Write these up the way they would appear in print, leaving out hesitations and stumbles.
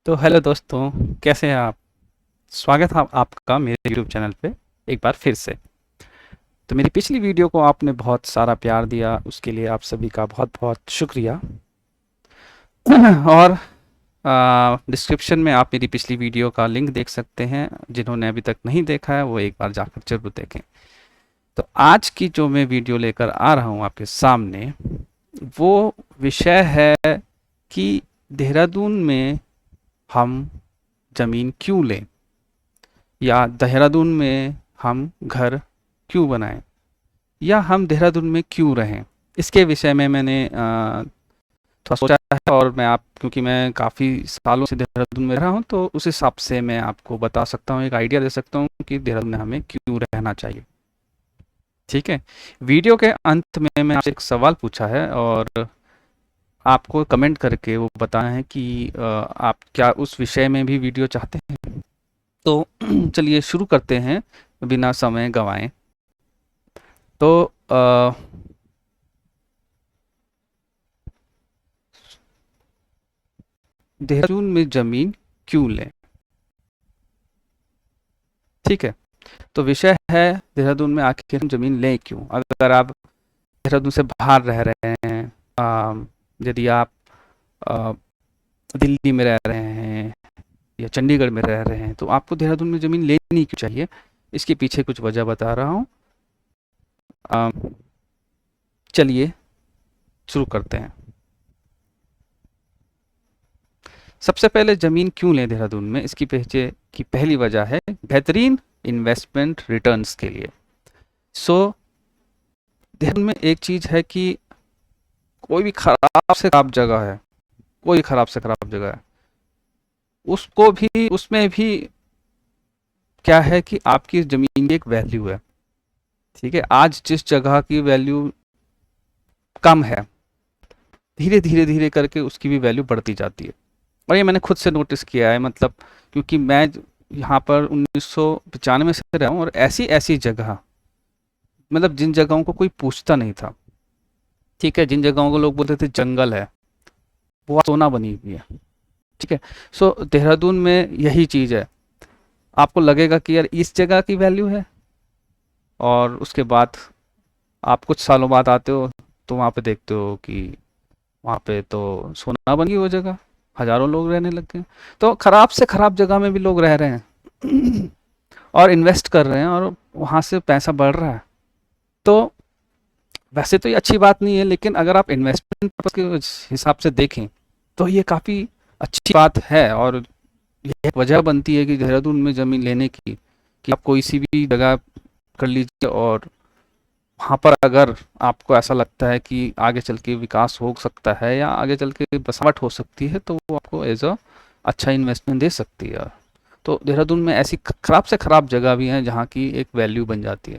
तो हेलो दोस्तों, कैसे हैं आप? स्वागत है आपका मेरे यूट्यूब चैनल पे एक बार फिर से। तो मेरी पिछली वीडियो को आपने बहुत सारा प्यार दिया, उसके लिए आप सभी का बहुत-बहुत शुक्रिया। और डिस्क्रिप्शन में आप मेरी पिछली वीडियो का लिंक देख सकते हैं। जिन्होंने अभी तक नहीं देखा है वो एक बार जाकर ज़रूर देखें। तो आज की जो मैं वीडियो लेकर आ रहा हूँ आपके सामने, वो विषय है कि देहरादून में हम ज़मीन क्यों लें, या देहरादून में हम घर क्यों बनाएं, या हम देहरादून में क्यों रहें। इसके विषय में मैंने थोड़ा सोचा है, और मैं आप क्योंकि मैं काफ़ी सालों से देहरादून में रहा हूँ तो उस हिसाब से मैं आपको बता सकता हूँ, एक आइडिया दे सकता हूँ कि देहरादून में हमें क्यों रहना चाहिए। ठीक है। वीडियो के अंत में मैं आपसे एक सवाल पूछा है और आपको कमेंट करके वो बताना है कि आप क्या उस विषय में भी वीडियो चाहते हैं। तो चलिए शुरू करते हैं बिना समय गंवाए। तो देहरादून में ज़मीन क्यों लें? ठीक है। तो विषय है देहरादून में आखिर हम ज़मीन लें क्यों? अगर आप देहरादून से बाहर रह रहे हैं, यदि आप अ, दिल्ली में रह रहे हैं या चंडीगढ़ में रह रहे हैं, तो आपको देहरादून में ज़मीन लेनी क्यों चाहिए? इसके पीछे कुछ वजह बता रहा हूँ। अ, चलिए शुरू करते हैं। सबसे पहले ज़मीन क्यों लें देहरादून में, इसकी पीछे की पहली वजह है बेहतरीन इन्वेस्टमेंट रिटर्न्स के लिए। सो देहरादून में एक चीज़ है कि कोई भी खराब से खराब जगह है, कोई खराब से खराब जगह है, उसको भी उसमें भी क्या है कि आपकी ज़मीन की एक वैल्यू है। ठीक है। आज जिस जगह की वैल्यू कम है, धीरे धीरे धीरे करके उसकी भी वैल्यू बढ़ती जाती है। और ये मैंने खुद से नोटिस किया है, मतलब क्योंकि मैं यहाँ पर 1995 से रहा हूँ, और ऐसी ऐसी जगह, मतलब जिन जगहों को कोई पूछता नहीं था, ठीक है, जिन जगहों को लोग बोलते थे जंगल है, वो आज सोना बनी हुई है। ठीक है। सो देहरादून में यही चीज़ है। आपको लगेगा कि यार इस जगह की वैल्यू है, और उसके बाद आप कुछ सालों बाद आते हो तो वहाँ पे देखते हो कि वहाँ पे तो सोना बन गई वो जगह, हजारों लोग रहने लग गए। तो खराब से खराब जगह में भी लोग रह रहे हैं और इन्वेस्ट कर रहे हैं, और वहाँ से पैसा बढ़ रहा है। तो वैसे तो ये अच्छी बात नहीं है, लेकिन अगर आप इन्वेस्टमेंट पर्पस के हिसाब से देखें तो ये काफ़ी अच्छी बात है। और ये एक वजह बनती है कि देहरादून में ज़मीन लेने की, कि आप कोई सी भी जगह कर लीजिए, और वहाँ पर अगर आपको ऐसा लगता है कि आगे चल के विकास हो सकता है या आगे चल के बसावट हो सकती है, तो वो आपको एज अ अच्छा इन्वेस्टमेंट दे सकती है। तो देहरादून में ऐसी खराब से खराब जगह भी हैं जहाँ की एक वैल्यू बन जाती है।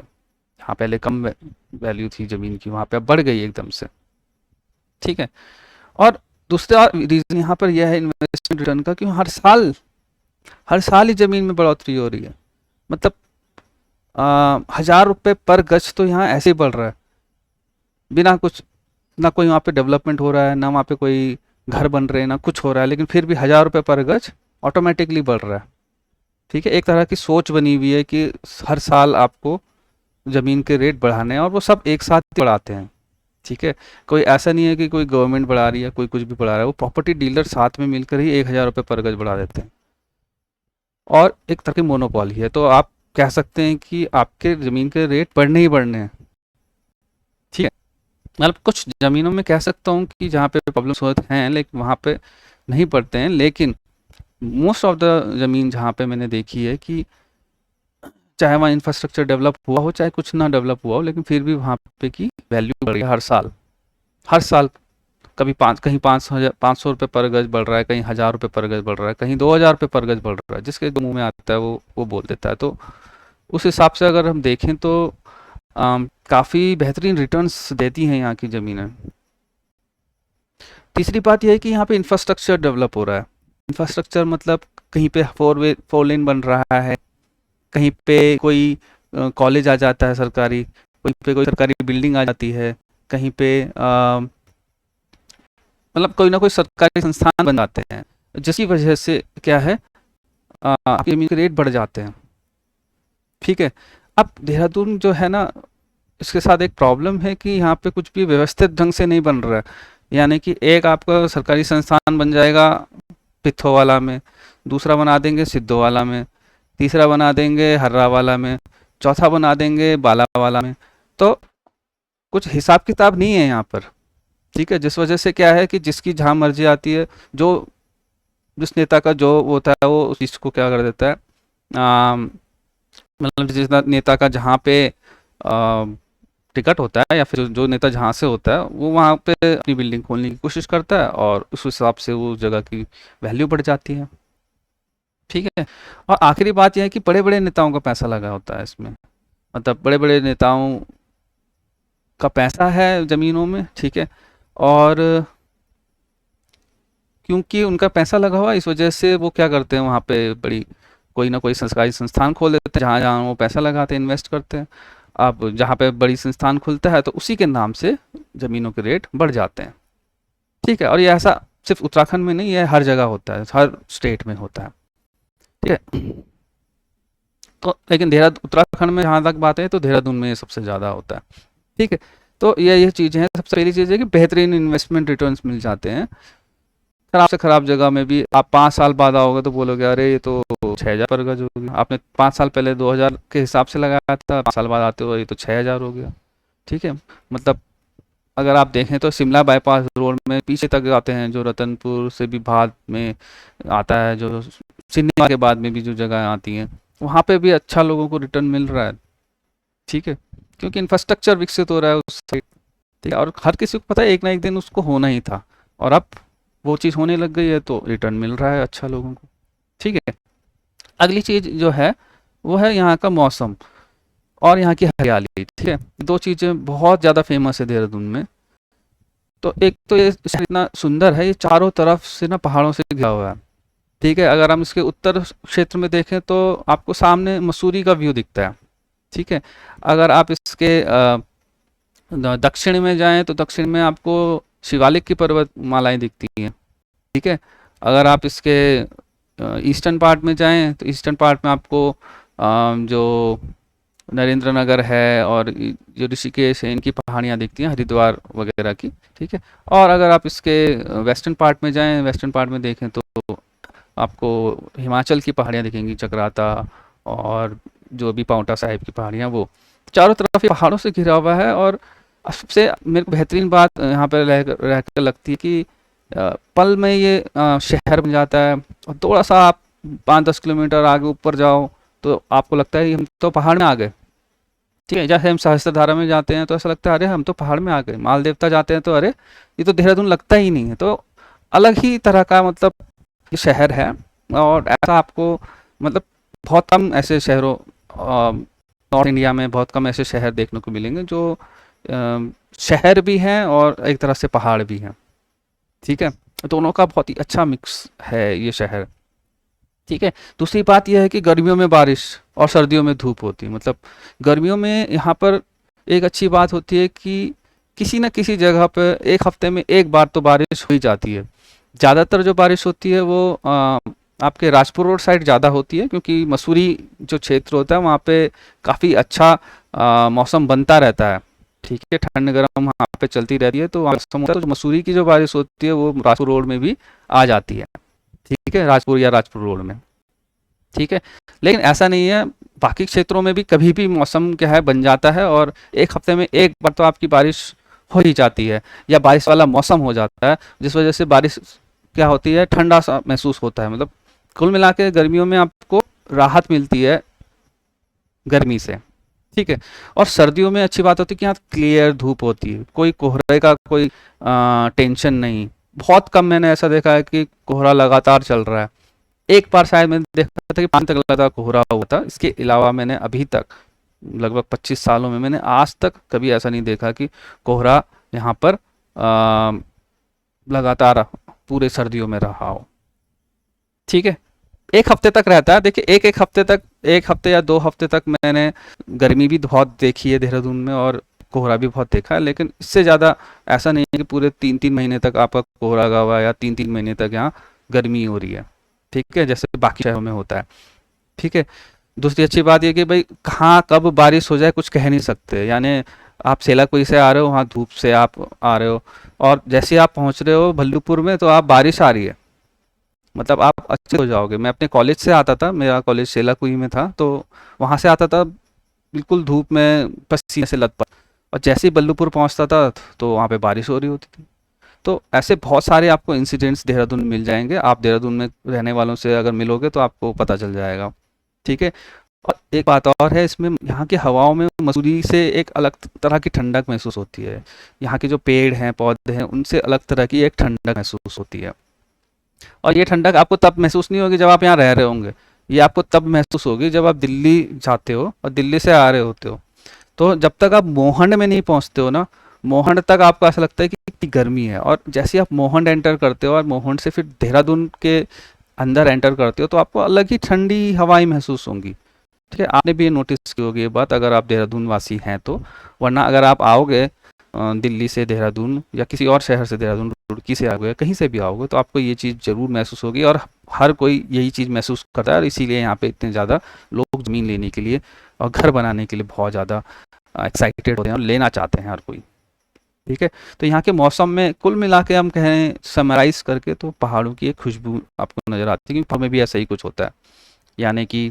जहाँ पहले कम वैल्यू थी ज़मीन की, वहाँ पे अब बढ़ गई एकदम से। ठीक है। और दूसरा रीज़न यहाँ पर यह है इन्वेस्टमेंट रिटर्न का, कि हर साल ही ज़मीन में बढ़ोतरी हो रही है। मतलब 1000 रुपये पर गज तो यहाँ ऐसे ही बढ़ रहा है, बिना कुछ, ना कोई वहाँ पे डेवलपमेंट हो रहा है, ना वहाँ पे कोई घर बन रहे हैं, ना कुछ हो रहा है, लेकिन फिर भी 1000 रुपये पर गज ऑटोमेटिकली बढ़ रहा है। ठीक है। एक तरह की सोच बनी हुई है कि हर साल आपको ज़मीन के रेट बढ़ाने हैं, और वो सब एक साथ ही बढ़ाते हैं। ठीक है। कोई ऐसा नहीं है कि कोई गवर्नमेंट बढ़ा रही है, कोई कुछ भी बढ़ा रहा है, वो प्रॉपर्टी डीलर साथ में मिलकर ही 1000 रुपये पर गज बढ़ा देते हैं, और एक तरह की मोनोपोली है। तो आप कह सकते हैं कि आपके ज़मीन के रेट बढ़ने ही बढ़ने हैं। ठीक है। मतलब कुछ ज़मीनों में कह सकता हूँ कि जहाँ पे प्रॉब्लम्स होते हैं, लेकिन वहाँ पे नहीं पड़ते हैं, लेकिन मोस्ट ऑफ द ज़मीन जहाँ पे मैंने देखी है कि चाहे वहाँ इंफ्रास्ट्रक्चर डेवलप हुआ हो, चाहे कुछ ना डेवलप हुआ हो, लेकिन फिर भी वहाँ पे की वैल्यू बढ़ रही है हर साल। हर साल कभी कहीं 500 रुपये पर गज बढ़ रहा है, कहीं 1000 रुपये पर गज बढ़ रहा है, कहीं 2000 रुपये पर गज बढ़ रहा है। जिसके मुंह में आता है वो बोल देता है। तो उस हिसाब से अगर हम देखें तो काफ़ी बेहतरीन रिटर्न्स देती हैं यहाँ की ज़मीनें। तीसरी बात यह है कि यहाँ पे इंफ्रास्ट्रक्चर डेवलप हो रहा है। इंफ्रास्ट्रक्चर मतलब कहीं पे 4 लेन बन रहा है, कहीं पे कोई कॉलेज आ जाता है सरकारी, कहीं पे कोई सरकारी बिल्डिंग आ जाती है, कहीं पे मतलब कोई ना कोई सरकारी संस्थान बन जाते हैं। जिसकी वजह से क्या है, आपके ज़मीन के रेट बढ़ जाते हैं। ठीक है। अब देहरादून जो है ना, इसके साथ एक प्रॉब्लम है कि यहाँ पे कुछ भी व्यवस्थित ढंग से नहीं बन रहा है। यानी कि एक आपका सरकारी संस्थान बन जाएगा पिथौवाला में, दूसरा बना देंगे सिद्धोवाला में, तीसरा बना देंगे हर्रावाला में, चौथा बना देंगे बालावाला में। तो कुछ हिसाब किताब नहीं है यहाँ पर। ठीक है, जिस वजह से क्या है कि जिसकी जहाँ मर्जी आती है, जो जिस नेता का जो होता है वो उस चीज़ को क्या कर देता है, मतलब जिस नेता का जहाँ पे टिकट होता है, या फिर जो नेता जहाँ से होता है वो वहाँ पे अपनी बिल्डिंग खोलने की कोशिश करता है, और उस हिसाब से वो जगह की वैल्यू बढ़ जाती है। ठीक है। और आखिरी बात यह है कि बड़े बड़े नेताओं का पैसा लगा होता है इसमें, मतलब बड़े बड़े नेताओं का पैसा है ज़मीनों में। ठीक है। और क्योंकि उनका पैसा लगा हुआ है, इस वजह से वो क्या करते हैं, वहाँ पे बड़ी कोई ना कोई सरकारी संस्थान खोल देते हैं, जहाँ जहाँ वो पैसा लगाते हैं, इन्वेस्ट करते हैं। अब जहाँ पे बड़ी संस्थान खुलता है तो उसी के नाम से ज़मीनों के रेट बढ़ जाते हैं। ठीक है। और ये ऐसा सिर्फ उत्तराखंड में नहीं, ये हर जगह होता है, हर स्टेट में होता है। ठीक है। तो लेकिन देहरादून, उत्तराखंड में जहाँ तक बात है तो देहरादून में ये सबसे ज़्यादा होता है। ठीक है। तो ये चीज़ें हैं। सबसे पहली चीज़ है कि बेहतरीन इन्वेस्टमेंट रिटर्न्स मिल जाते हैं। खराब से खराब जगह में भी आप 5 साल बाद आओगे तो बोलोगे अरे ये तो 6000 पर गज हो गया, आपने 5 साल पहले 2000 के हिसाब से लगाया था, 5 साल बाद आते हो ये तो 6000 हो गया। ठीक है। मतलब अगर आप देखें तो शिमला बाईपास रोड में पीछे तक आते हैं, जो रतनपुर से भी बाद में आता है, जो सिनेमा के बाद में भी जो जगह आती हैं, वहाँ पे भी अच्छा लोगों को रिटर्न मिल रहा है। ठीक है। क्योंकि इंफ्रास्ट्रक्चर विकसित हो रहा है उस साइड। ठीक है। और हर किसी को पता है एक ना एक दिन उसको होना ही था, और अब वो चीज़ होने लग गई है तो रिटर्न मिल रहा है अच्छा लोगों को। ठीक है। अगली चीज़ जो है वो है यहाँ का मौसम और यहाँ की हरियाली। ठीक है। दो चीज़ें बहुत ज़्यादा फेमस है देहरादून में। तो एक तो ये शहर इतना सुंदर है, ये चारों तरफ से ना पहाड़ों से घिरा हुआ है। ठीक है। अगर हम इसके उत्तर क्षेत्र में देखें तो आपको सामने मसूरी का व्यू दिखता है। ठीक है। अगर आप इसके दक्षिण में जाएं तो दक्षिण में आपको शिवालिक की पर्वतमालाएं दिखती हैं। ठीक है। अगर आप इसके ईस्टर्न पार्ट में जाएं तो ईस्टर्न पार्ट में आपको जो नरेंद्र नगर है और जो ऋषिकेश है, इनकी पहाड़ियाँ दिखती हैं, हरिद्वार वगैरह की। ठीक है। और अगर आप इसके वेस्टर्न पार्ट में जाएं, वेस्टर्न पार्ट में देखें तो आपको हिमाचल की पहाड़ियाँ दिखेंगी, चक्राता और जो भी पाउंटा साहिब की पहाड़ियाँ, वो चारों तरफ ये पहाड़ों से घिरा हुआ है। और सबसे मेरे को बेहतरीन बात यहाँ पर रह कर लगती है कि पल में ये शहर बन जाता है, और थोड़ा सा आप 5-10 किलोमीटर आगे ऊपर जाओ तो आपको लगता है हम तो पहाड़ में आ गए। ठीक है। जैसे हम सहस्त्रधारा में जाते हैं तो ऐसा लगता है अरे हम तो पहाड़ में आ गए, माल देवता जाते हैं तो अरे ये तो देहरादून लगता ही नहीं है। तो अलग ही तरह का मतलब ये शहर है। और ऐसा आपको मतलब बहुत कम ऐसे शहरों, नॉर्थ इंडिया में बहुत कम ऐसे शहर देखने को मिलेंगे जो शहर भी हैं और एक तरह से पहाड़ भी हैं। ठीक है। दोनों का बहुत ही अच्छा मिक्स है ये शहर। ठीक है। दूसरी बात यह है कि गर्मियों में बारिश और सर्दियों में धूप होती है। मतलब गर्मियों में यहाँ पर एक अच्छी बात होती है कि किसी न किसी जगह पर एक हफ्ते में एक बार तो बारिश हो ही जाती है। ज़्यादातर जो बारिश होती है वो आपके राजपुर रोड साइड ज़्यादा होती है, क्योंकि मसूरी जो क्षेत्र होता है वहाँ पे काफ़ी अच्छा मौसम बनता रहता है। ठीक है। ठंड गर्म वहाँ पे चलती रहती है, तो वहाँ मौसम होता है, तो जो मसूरी की जो बारिश होती है वो राजपुर रोड में भी आ जाती है। ठीक है। राजपुर या राजपुर रोड में। ठीक है। लेकिन ऐसा नहीं है, बाकी क्षेत्रों में भी कभी भी मौसम क्या है बन जाता है, और एक हफ्ते में एक बार तो आपकी बारिश हो ही जाती है, या बारिश वाला मौसम हो जाता है, जिस वजह से बारिश क्या होती है, ठंडा सा महसूस होता है। मतलब कुल मिला के गर्मियों में आपको राहत मिलती है गर्मी से। ठीक है। और सर्दियों में अच्छी बात होती है कि यहाँ क्लियर धूप होती है, कोई कोहरे का कोई टेंशन नहीं। बहुत कम मैंने ऐसा देखा है कि कोहरा लगातार चल रहा है। एक बार शायद मैंने देखा था कि 5 तक लगातार कोहरा हुआ था। इसके अलावा मैंने अभी तक लगभग 25 सालों में मैंने आज तक कभी ऐसा नहीं देखा कि कोहरा यहाँ पर लगातार पूरे सर्दियों में रहा हो। ठीक है। एक हफ्ते तक रहता है। देखिए एक हफ्ते तक, 1 हफ्ते या 2 हफ्ते तक मैंने गर्मी भी बहुत देखी है देहरादून में, और कोहरा भी बहुत देखा है। लेकिन इससे ज़्यादा ऐसा नहीं है कि पूरे 3-3 महीने तक आपका कोहरा लगा हुआ है, या 3-3 महीने तक यहाँ गर्मी हो रही है, ठीक है, जैसे बाकी शहरों में होता है, ठीक है। दूसरी अच्छी बात ये कि भाई कहाँ कब बारिश हो जाए कुछ कह नहीं सकते, यानी आप सेलाकुई से आ रहे हो, वहाँ धूप से आप आ रहे हो, और जैसे ही आप पहुँच रहे हो भल्लूपुर में तो आप बारिश आ रही है, मतलब आप अच्छे हो जाओगे। मैं अपने कॉलेज से आता था, मेरा कॉलेज सेलाकुई में था, तो वहाँ से आता था बिल्कुल धूप में पसीने से लथपथ, और जैसे ही बल्लूपुर पहुँचता था तो वहाँ पे बारिश हो रही होती थी। तो ऐसे बहुत सारे आपको इंसिडेंट्स देहरादून में मिल जाएंगे, आप देहरादून में रहने वालों से अगर मिलोगे तो आपको पता चल जाएगा, ठीक है। और एक बात और है, इसमें यहाँ की हवाओं में मसूरी से एक अलग तरह की ठंडक महसूस होती है। यहाँ के जो पेड़ हैं पौधे हैं उनसे अलग तरह की एक ठंडक महसूस होती है, और ये ठंडक आपको तब महसूस नहीं होगी जब आप यहाँ रह रहे होंगे, ये आपको तब महसूस होगी जब आप दिल्ली जाते हो और दिल्ली से आ रहे होते हो। तो जब तक आप मोहंड में नहीं पहुँचते हो ना, मोहंड तक आपको ऐसा लगता है कि कितनी गर्मी है, और जैसे ही आप मोहंड एंटर करते हो और मोहंड से फिर देहरादून के अंदर एंटर करते हो तो आपको अलग ही ठंडी हवाएं महसूस होंगी, ठीक है। आपने भी नोटिस की होगी ये बात अगर आप देहरादून वासी हैं तो, वरना अगर आप आओगे दिल्ली से देहरादून या किसी और शहर से देहरादून, रुड़की से आओगे, कहीं से भी आओगे, तो आपको ये चीज़ ज़रूर महसूस होगी, और हर कोई यही चीज़ महसूस करता है, और इसीलिए यहाँ पे इतने ज़्यादा लोग ज़मीन लेने के लिए और घर बनाने के लिए बहुत ज़्यादा एक्साइटेड होते हैं और लेना चाहते हैं हर कोई, ठीक है। तो यहाँ के मौसम में कुल मिला के हम कहें समराइज़ करके तो पहाड़ों की एक खुशबू आपको नज़र आती है, क्योंकि हमें भी ऐसा ही कुछ होता है, यानी कि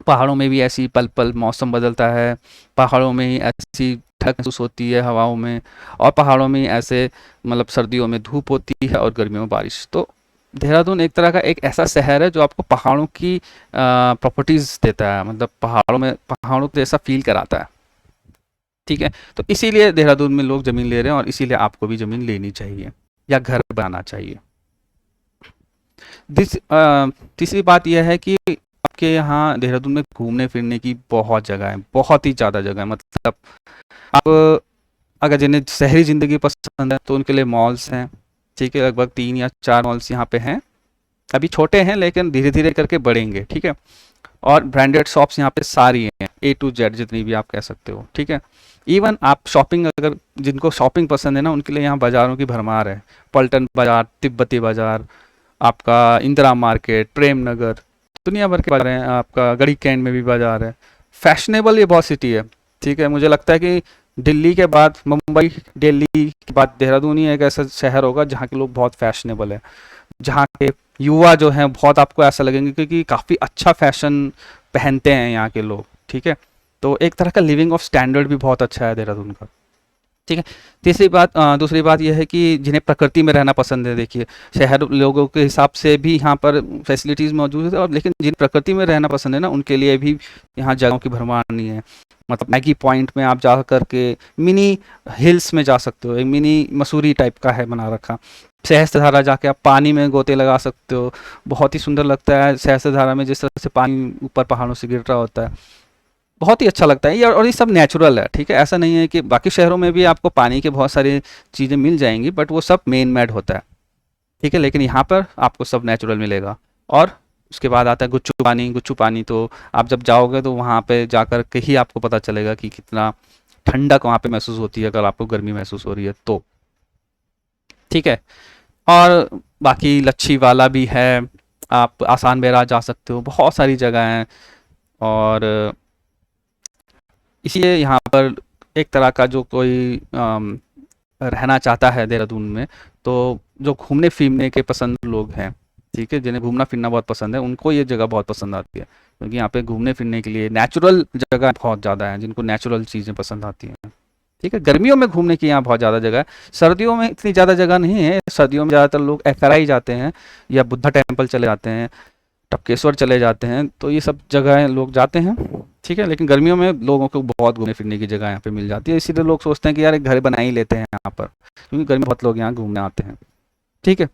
पहाड़ों में भी ऐसी पल पल मौसम बदलता है, पहाड़ों में ही ऐसी ठंडक महसूस होती है हवाओं में, और पहाड़ों में ही ऐसे मतलब सर्दियों में धूप होती है और गर्मियों में बारिश। तो देहरादून एक तरह का एक ऐसा शहर है जो आपको पहाड़ों की प्रॉपर्टीज़ देता है, मतलब पहाड़ों में पहाड़ों जैसा फील कराता है, ठीक है। तो इसीलिए देहरादून में लोग ज़मीन ले रहे हैं, और इसीलिए आपको भी ज़मीन लेनी चाहिए या घर बनाना चाहिए। तीसरी बात यह है कि आपके यहाँ देहरादून में घूमने फिरने की बहुत जगह है, बहुत ही ज़्यादा जगह है, मतलब आप अगर जिन्हें शहरी ज़िंदगी पसंद है तो उनके लिए मॉल्स हैं, ठीक है, लगभग 3 या 4 मॉल्स यहाँ पे हैं, अभी छोटे हैं लेकिन धीरे धीरे करके बढ़ेंगे, ठीक है। और ब्रांडेड शॉप्स यहाँ पे सारी हैं, ए टू जेड जितनी भी आप कह सकते हो, ठीक है। इवन आप शॉपिंग, अगर जिनको शॉपिंग पसंद है ना उनके लिए यहाँ बाज़ारों की भरमार है, पलटन बाज़ार, तिब्बती बाज़ार, आपका इंदिरा मार्केट, प्रेम नगर, दुनिया भर के बाज़ार हैं, आपका गड़ी कैंट में भी बाज़ार है। फैशनेबल ये बहुत सिटी है, ठीक है। मुझे लगता है कि दिल्ली के बाद मुंबई, दिल्ली के बाद देहरादून ही एक ऐसा शहर होगा जहाँ के लोग बहुत फैशनेबल है, जहाँ के युवा जो हैं बहुत आपको ऐसा लगेंगे क्योंकि काफ़ी अच्छा फैशन पहनते हैं यहाँ के लोग, ठीक है। तो एक तरह का लिविंग ऑफ स्टैंडर्ड भी बहुत अच्छा है देहरादून का, ठीक है। दूसरी बात यह है कि जिन्हें प्रकृति में रहना पसंद है, देखिए शहर लोगों के हिसाब से भी यहाँ पर फैसिलिटीज़ मौजूद है, और लेकिन जिन्हें प्रकृति में रहना पसंद है ना उनके लिए भी यहाँ जगहों की भरमार नहीं है। मतलब मैगी पॉइंट में आप जा कर के मिनी हिल्स में जा सकते हो, एक मिनी मसूरी टाइप का है बना रखा। सहस्त्रधारा जाके आप पानी में गोते लगा सकते हो, बहुत ही सुंदर लगता है सहस्त्रधारा में जिस तरह से पानी ऊपर पहाड़ों से गिर रहा होता है, बहुत ही अच्छा लगता है ये, और ये सब नेचुरल है, ठीक है। ऐसा नहीं है कि बाकी शहरों में भी आपको पानी के बहुत सारी चीज़ें मिल जाएंगी बट वो सब मेन मेड होता है, ठीक है, लेकिन यहाँ पर आपको सब नेचुरल मिलेगा। और उसके बाद आता है गुच्चू पानी। गुच्चू पानी तो आप जब जाओगे तो वहाँ पे जाकर के ही आपको पता चलेगा कि कितना ठंडक वहाँ पे महसूस होती है अगर आपको गर्मी महसूस हो रही है तो, ठीक है। और बाकी लच्छी वाला भी है, आप आसान बेरा जा सकते हो, बहुत सारी जगह हैं, और इसलिए यहाँ पर एक तरह का जो कोई रहना चाहता है देहरादून में, तो जो घूमने फिरने के पसंद लोग हैं, ठीक है, जिन्हें घूमना फिरना बहुत पसंद है उनको ये जगह बहुत पसंद आती है, क्योंकि यहाँ पे घूमने फिरने के लिए नेचुरल जगह बहुत ज़्यादा है, जिनको नेचुरल चीज़ें पसंद आती हैं, ठीक है। गर्मियों में घूमने की यहाँ बहुत ज़्यादा जगह है, सर्दियों में इतनी ज़्यादा जगह नहीं है। सर्दियों में ज़्यादातर लोग FRI जाते हैं या बुद्धा टेम्पल चले जाते हैं, टपकेश्वर चले जाते हैं, तो ये सब जगह लोग जाते हैं, ठीक है। लेकिन गर्मियों में लोगों को बहुत घूमने फिरने की जगह यहाँ पे मिल जाती है, इसीलिए लोग सोचते हैं कि यार एक घर बना ही लेते हैं यहाँ पर, क्योंकि गर्मी में बहुत लोग यहाँ घूमने आते हैं, ठीक है।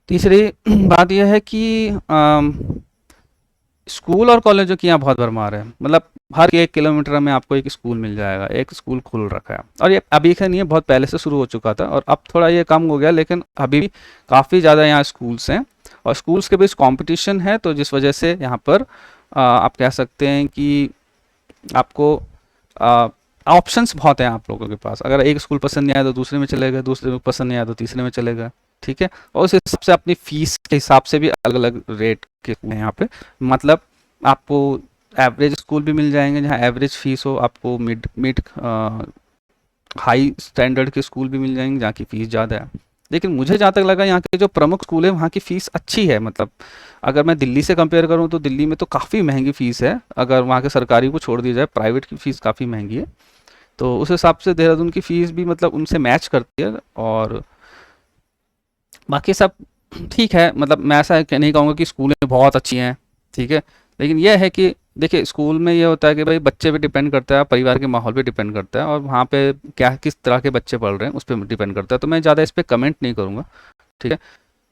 तीसरी बात यह है कि स्कूल और कॉलेजों की यहाँ बहुत भरमार है, मतलब हर 1 किलोमीटर में आपको एक स्कूल मिल जाएगा, एक स्कूल खुल रखा है, और ये अभी का नहीं है, बहुत पहले से शुरू हो चुका था और अब थोड़ा ये कम हो गया, लेकिन अभी भी काफ़ी ज़्यादा यहाँ स्कूल्स हैं, और स्कूल्स के बीच कंपटीशन है, तो जिस वजह से यहाँ पर आप कह सकते हैं कि आपको ऑप्शंस बहुत हैं आप लोगों के पास। अगर एक स्कूल पसंद नहीं आया तो दूसरे में चले गए, दूसरे में पसंद नहीं आया तो तीसरे में चले गए, ठीक है। और उस हिसाब से अपनी फीस के हिसाब से भी अलग अलग रेट के हैं यहाँ पे। मतलब आपको एवरेज स्कूल भी मिल जाएंगे जहाँ एवरेज फीस हो, आपको मिड मिड हाई स्टैंडर्ड के स्कूल भी मिल जाएंगे जहाँ की फ़ीस ज़्यादा है। लेकिन मुझे जहाँ तक लगा यहाँ के जो प्रमुख स्कूल है वहाँ की फ़ीस अच्छी है। मतलब अगर मैं दिल्ली से कंपेयर करूँ तो दिल्ली में तो काफ़ी महंगी फ़ीस है, अगर वहाँ के सरकारी को छोड़ दिया जाए प्राइवेट की फ़ीस काफ़ी महंगी है। तो उस हिसाब से देहरादून की फ़ीस भी मतलब उनसे मैच करती है। और बाकी सब ठीक है। मतलब मैं ऐसा नहीं कहूँगा कि स्कूलें बहुत अच्छी हैं, ठीक है। लेकिन यह है कि देखिए स्कूल में ये होता है कि भाई बच्चे पे डिपेंड करता है, परिवार के माहौल पे डिपेंड करता है, और वहाँ पे क्या किस तरह के बच्चे पढ़ रहे हैं उस पर डिपेंड करता है। तो मैं ज़्यादा इस पर कमेंट नहीं करूँगा, ठीक है।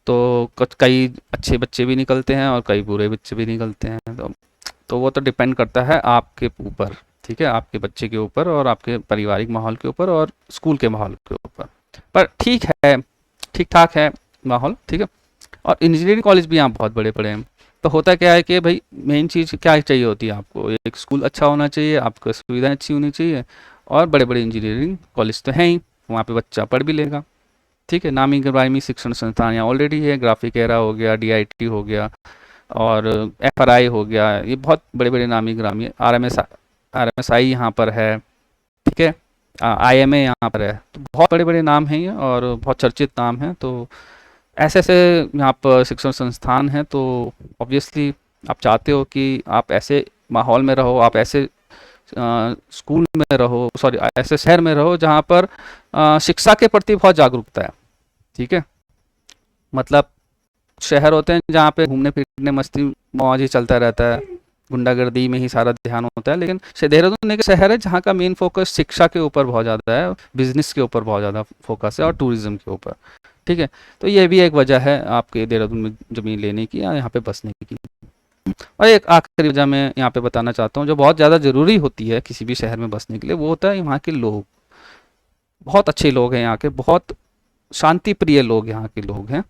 तो कुछ कई अच्छे बच्चे भी निकलते हैं और कई बुरे बच्चे भी निकलते हैं। तो वो तो डिपेंड करता है आपके ऊपर, ठीक है, आपके बच्चे के ऊपर और आपके पारिवारिक माहौल के ऊपर और स्कूल के माहौल के ऊपर। पर ठीक है, ठीक ठाक है माहौल, ठीक है। और इंजीनियरिंग कॉलेज भी यहाँ बहुत बड़े बड़े हैं। तो होता क्या है कि भाई मेन चीज़ क्या चाहिए होती है आपको, एक स्कूल अच्छा होना चाहिए, आपको सुविधाएं अच्छी होनी चाहिए, और बड़े बड़े इंजीनियरिंग कॉलेज तो हैं ही, वहाँ पे बच्चा पढ़ भी लेगा, ठीक है। नामी गिरामी शिक्षण संस्थान यहाँ ऑलरेडी है, ग्राफिक एरा हो गया, डीआईटी हो गया, और एफआरआई हो गया, ये बहुत बड़े बड़े नामी गिरामी, आरएमएसआई यहाँ पर है, ठीक है, आईएमए यहाँ पर है। तो बहुत बड़े बड़े नाम हैं ये और बहुत चर्चित नाम हैं। तो ऐसे ऐसे यहाँ पर शिक्षण संस्थान हैं। तो ऑब्वियसली आप चाहते हो कि आप ऐसे माहौल में रहो, आप ऐसे स्कूल में रहो, सॉरी ऐसे शहर में रहो जहाँ पर शिक्षा के प्रति बहुत जागरूकता है, ठीक है। मतलब शहर होते हैं जहाँ पे घूमने फिरने मस्ती मौज ही चलता रहता है, गुंडागर्दी में ही सारा ध्यान होता है। लेकिन देहरादून एक शहर है जहाँ का मेन फोकस शिक्षा के ऊपर बहुत ज़्यादा है, बिजनेस के ऊपर बहुत ज़्यादा फोकस है, और टूरिज्म के ऊपर, ठीक है। तो ये भी एक वजह है आपके देहरादून में ज़मीन लेने की या यहाँ पे बसने की। और एक आखिरी वजह मैं यहाँ पे बताना चाहता हूँ जो बहुत ज़्यादा ज़रूरी होती है किसी भी शहर में बसने के लिए, वो होता है वहाँ के लोग। बहुत अच्छे लोग हैं यहाँ के, बहुत शांति प्रिय लोग यहाँ के लोग हैं।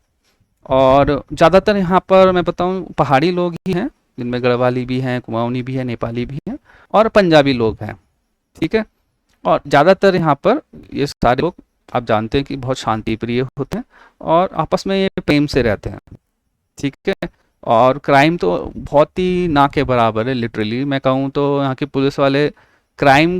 और ज़्यादातर यहाँ पर मैं बताऊँ पहाड़ी लोग ही हैं, जिनमें गढ़वाली भी हैं, कुमाऊनी भी है, नेपाली भी हैं, और पंजाबी लोग हैं, ठीक है। और ज़्यादातर यहाँ पर ये सारे लोग आप जानते हैं कि बहुत शांति प्रिय होते हैं और आपस में ये प्रेम से रहते हैं, ठीक है। और क्राइम तो बहुत ही ना के बराबर है। लिटरली मैं कहूँ तो यहाँ के पुलिस वाले क्राइम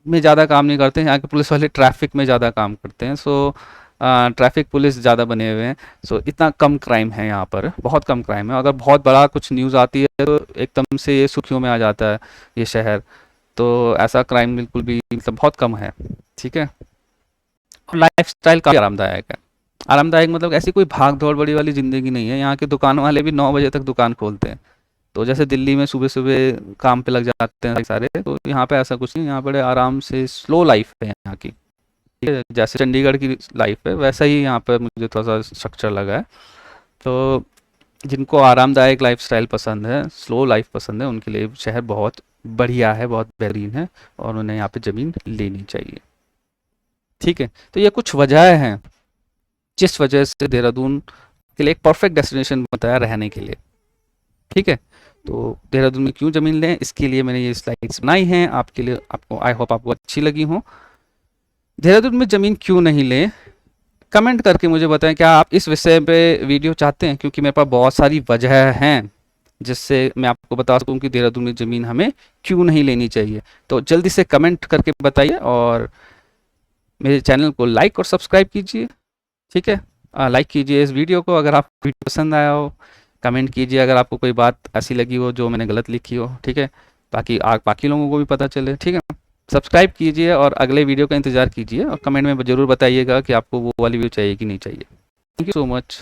में ज़्यादा काम नहीं करते हैं, यहाँ के पुलिस वाले ट्रैफिक में ज़्यादा काम करते हैं। सो ट्रैफिक पुलिस ज़्यादा बने हुए हैं। सो इतना कम क्राइम है यहाँ पर, बहुत कम क्राइम है। अगर बहुत बड़ा कुछ न्यूज़ आती है तो एकदम से ये सुर्खियों में आ जाता है ये शहर। तो ऐसा क्राइम बिल्कुल भी मतलब बहुत कम है, ठीक है। और लाइफ स्टाइल काफ़ी आरामदायक है। आरामदायक मतलब ऐसी कोई भाग दौड़ बड़ी वाली ज़िंदगी नहीं है। यहाँ के दुकान वाले भी 9 बजे तक दुकान खोलते हैं। तो जैसे दिल्ली में सुबह सुबह काम पे लग जाते हैं सारे, तो यहाँ पे ऐसा कुछ नहीं। यहाँ बड़े आराम से स्लो लाइफ है यहाँ की, ठीक है। जैसे चंडीगढ़ की लाइफ है वैसा ही यहाँ पर मुझे थोड़ा सा स्ट्रक्चर लगा है। तो जिनको आरामदायक लाइफस्टाइल पसंद है, स्लो लाइफ पसंद है, उनके लिए शहर बहुत बढ़िया है, बहुत बेहतरीन है, और उन्हें यहाँ पे ज़मीन लेनी चाहिए, ठीक है। तो ये कुछ वजह हैं जिस वजह से देहरादून के लिए एक परफेक्ट डेस्टिनेशन बताया रहने के लिए, ठीक है। तो देहरादून में क्यों ज़मीन लें, इसके लिए मैंने ये स्लाइड्स बनाई हैं आपके लिए। आपको आई होप आपको अच्छी लगी हो। देहरादून में ज़मीन क्यों नहीं लें, कमेंट करके मुझे बताएं क्या आप इस विषय पे वीडियो चाहते हैं, क्योंकि मेरे पास बहुत सारी वजह हैं जिससे मैं आपको बता सकूं कि देहरादून में ज़मीन हमें क्यों नहीं लेनी चाहिए। तो जल्दी से कमेंट करके बताइए, और मेरे चैनल को लाइक और सब्सक्राइब कीजिए, ठीक है। लाइक कीजिए इस वीडियो को अगर आपको वीडियो पसंद आया हो, कमेंट कीजिए अगर आपको कोई बात ऐसी लगी हो जो मैंने गलत लिखी हो, ठीक है, ताकि बाकी लोगों को भी पता चले, ठीक है। सब्सक्राइब कीजिए और अगले वीडियो का इंतज़ार कीजिए, और कमेंट में ज़रूर बताइएगा कि आपको वो वाली वीडियो चाहिए कि नहीं चाहिए। Thank you so much.